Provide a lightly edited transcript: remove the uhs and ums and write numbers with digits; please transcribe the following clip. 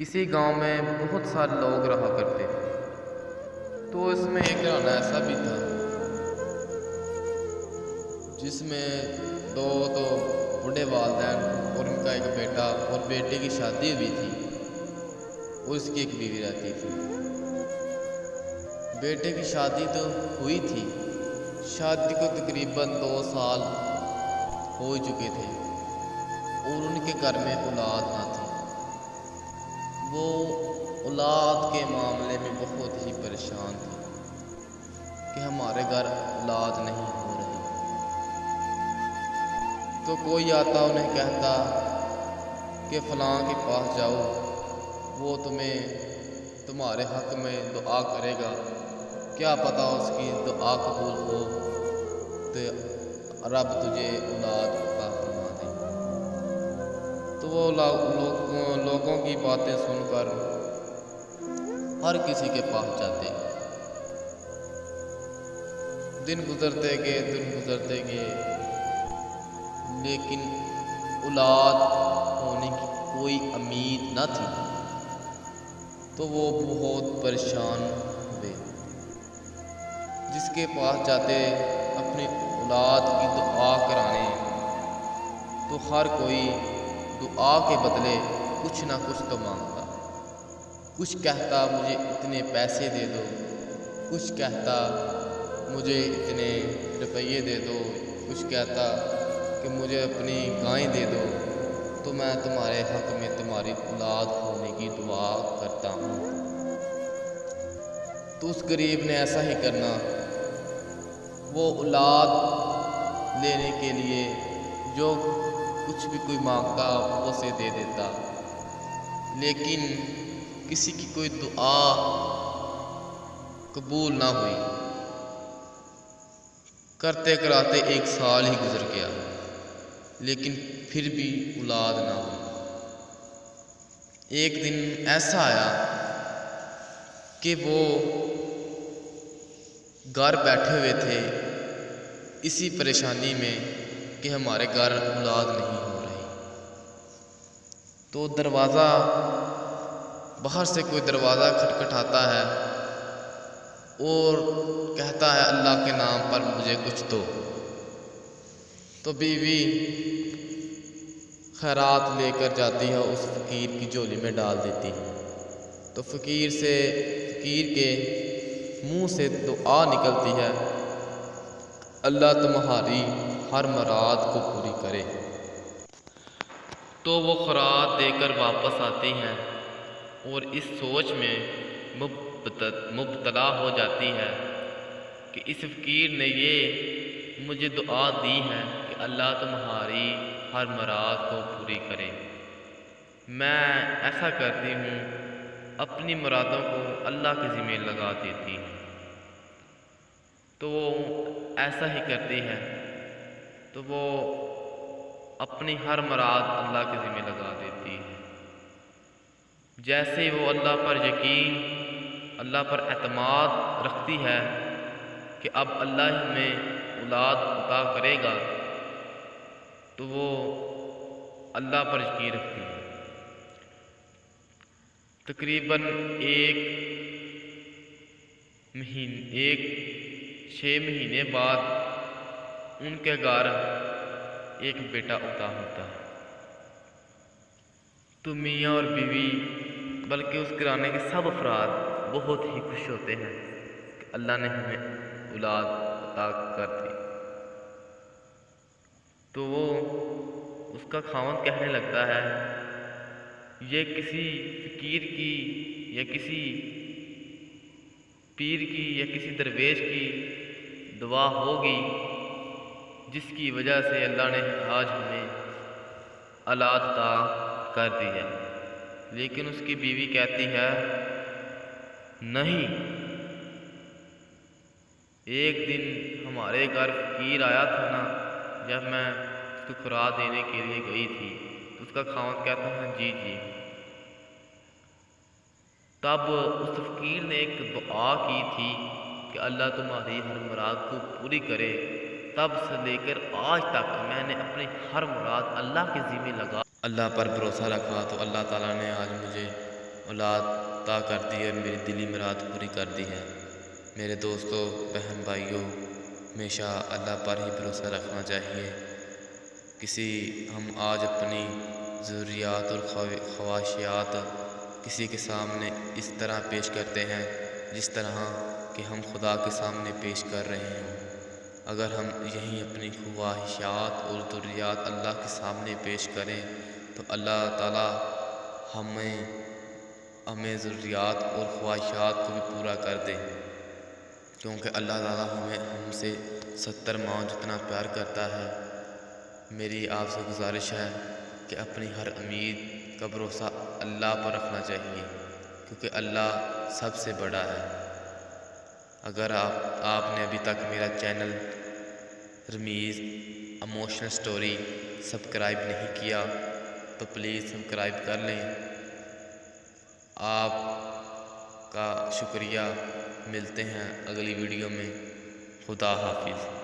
کسی گاؤں میں بہت سارے لوگ رہا کرتے تھے، تو اس میں ایک گھرانہ ایسا بھی تھا جس میں دو تو بوڑھے والدین اور ان کا ایک بیٹا اور بیٹے کی شادی ہوئی تھی اور اس کی ایک بیوی رہتی تھی۔ بیٹے کی شادی تو ہوئی تھی، شادی کو تقریباً 2 سال ہو چکے تھے اور ان کے گھر میں اولاد نہ تھی۔ وہ اولاد کے معاملے میں بہت ہی پریشان تھی کہ ہمارے گھر اولاد نہیں ہو رہی۔ تو کوئی آتا انہیں کہتا کہ فلاں کے پاس جاؤ، وہ تمہارے حق میں دعا کرے گا، کیا پتہ اس کی دعا قبول ہو تو رب تجھے اولاد عطا فرما دے۔ تو وہ لوگوں کی باتیں سن کر ہر کسی کے پاس جاتے۔ دن گزرتے گئے لیکن اولاد ہونے کی کوئی امید نہ تھی۔ تو وہ بہت پریشان ہوئے، جس کے پاس جاتے اپنی اولاد کی دعا کرانے، تو ہر کوئی دعا کے بدلے کچھ نہ کچھ تو مانگتا۔ کچھ کہتا مجھے اتنے پیسے دے دو، کچھ کہتا مجھے اتنے روپیے دے دو، کچھ کہتا کہ مجھے اپنی گائیں دے دو تو میں تمہارے حق میں تمہاری اولاد ہونے کی دعا کرتا ہوں۔ تو اس غریب نے ایسا ہی کرنا، وہ اولاد لینے کے لیے جو کچھ بھی کوئی مانگتا وہ اسے دے دیتا، لیکن کسی کی کوئی دعا قبول نہ ہوئی۔ کرتے کراتے 1 سال ہی گزر گیا، لیکن پھر بھی اولاد نہ ہوئی۔ ایک دن ایسا آیا کہ وہ گھر بیٹھے ہوئے تھے اسی پریشانی میں کہ ہمارے گھر اولاد نہیں ہو رہی۔ تو باہر سے کوئی دروازہ کھٹکھٹاتا ہے اور کہتا ہے اللہ کے نام پر مجھے کچھ دو۔ تو بیوی خیرات لے کر جاتی ہے، اس فقیر کی جھولی میں ڈال دیتی ہے۔ تو فقیر کے منہ سے دعا نکلتی ہے، اللہ تمہاری ہر مراد کو پوری کرے۔ تو وہ خیرات دے کر واپس آتی ہیں اور اس سوچ میں مبتلا ہو جاتی ہے کہ اس فقیر نے یہ مجھے دعا دی ہے کہ اللہ تمہاری ہر مراد کو پوری کرے، میں ایسا کرتی ہوں اپنی مرادوں کو اللہ کے ذمہ لگا دیتی ہوں۔ تو وہ ایسا ہی کرتی ہے، تو وہ اپنی ہر مراد اللہ کے ذمہ لگا دیتی ہے۔ جیسے وہ اللہ پر یقین، اللہ پر اعتماد رکھتی ہے کہ اب اللہ ہی میں اولاد عطا کرے گا، تو وہ اللہ پر یقین رکھتی ہے۔ تقریباً 6 مہینے بعد ان کے گھر ایک بیٹا عطا ہوتا ہے۔ تو میاں اور بیوی بلکہ اس گھرانے کے سب افراد بہت ہی خوش ہوتے ہیں کہ اللہ نے ہمیں اولاد عطا کر دی۔ تو وہ اس کا خاوند کہنے لگتا ہے یہ کسی فقیر کی یا کسی پیر کی یا کسی درویش کی دعا ہوگی جس کی وجہ سے اللہ نے آج ہمیں اولاد عطا کر دی ہے۔ لیکن اس کی بیوی کہتی ہے نہیں، ایک دن ہمارے گھر فقیر آیا تھا نا، جب میں اس کو خوراک دینے کے لیے گئی تھی، تو اس کا خاوند کہتا ہے جی۔ تب اس فقیر نے ایک دعا کی تھی کہ اللہ تمہاری ہر مراد کو پوری کرے، تب سے لے کر آج تک میں نے اپنی ہر مراد اللہ کے ذمہ لگا، اللہ پر بھروسہ رکھا، تو اللہ تعالیٰ نے آج مجھے اولاد عطا کر دی اور میری دلی مراد پوری کر دی ہے۔ میرے دوستوں، بہن بھائیوں، ہمیشہ اللہ پر ہی بھروسہ رکھنا چاہیے۔ ہم آج اپنی ضروریات اور خواہشات کسی کے سامنے اس طرح پیش کرتے ہیں جس طرح کہ ہم خدا کے سامنے پیش کر رہے ہوں۔ اگر ہم یہی اپنی خواہشات اور ضروریات اللہ کے سامنے پیش کریں تو اللہ تعالیٰ ہمیں ضروریات اور خواہشات کو بھی پورا کر دے، کیونکہ اللہ تعالیٰ ہم سے 70 ماؤں جتنا پیار کرتا ہے۔ میری آپ سے گزارش ہے کہ اپنی ہر امید کا بھروسہ اللہ پر رکھنا چاہیے، کیونکہ اللہ سب سے بڑا ہے۔ اگر آپ نے ابھی تک میرا channel Ramiz emotional story subscribe نہیں کیا تو پلیز سبسکرائب کر لیں۔ آپ کا شکریہ۔ ملتے ہیں اگلی ویڈیو میں۔ خدا حافظ۔